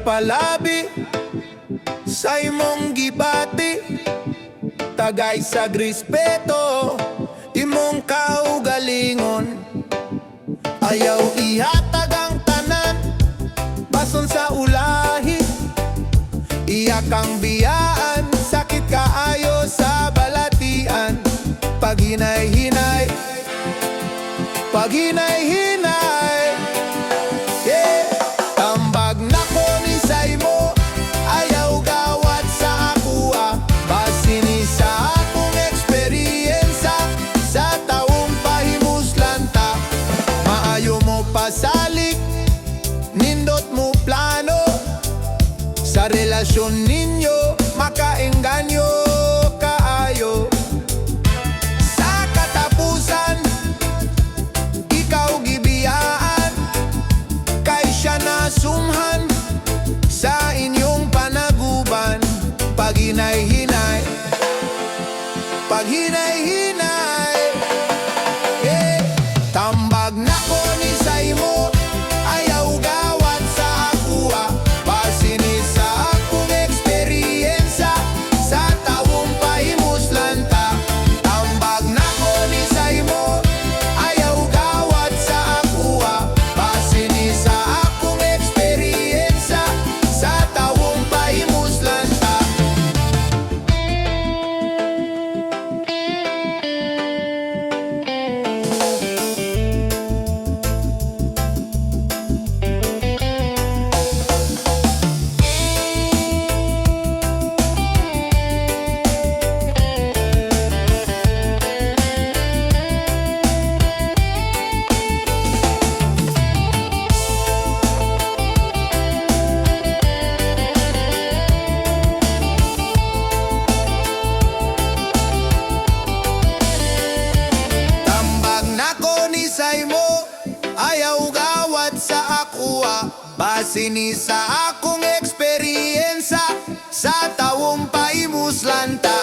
palabi sa imong gibati, tagay sa grispeto imong kaugalingon. Ayaw ihatag ang tanan bason sa ulahi, iya kang biyaan, sakit kaayo sa balatian. Paghinay-hinay, paghinay-hinay, yeah. Tambag nako ni saymo, ayaw gawat sa akuha. Basi ni sa akong eksperyensya, sa taong pahimuslanta. Maayo mo pasalik, nindot mo plano, sa relasyon ninyo makaengganyo kaayo. Sa katapusan, ikaw gibiyaan, kay siya nasumhan sa inyong panaguban. Paghinay-hinay, paghinay-hinay, yeah. Tambag nako ni saymo, ayaw gawat sa akuha. Basi ni sa akong eksperyensya, sa taong pahimuslanta. Tambag nako ni saymo, ayaw gawat sa akuha. Basi ni sa akong eksperyensya, sa taong pahimuslanta. Saymo, ayaw gawat sa akuha. Basi ni sa akong eksperyensya, sa taong pahimuslanta.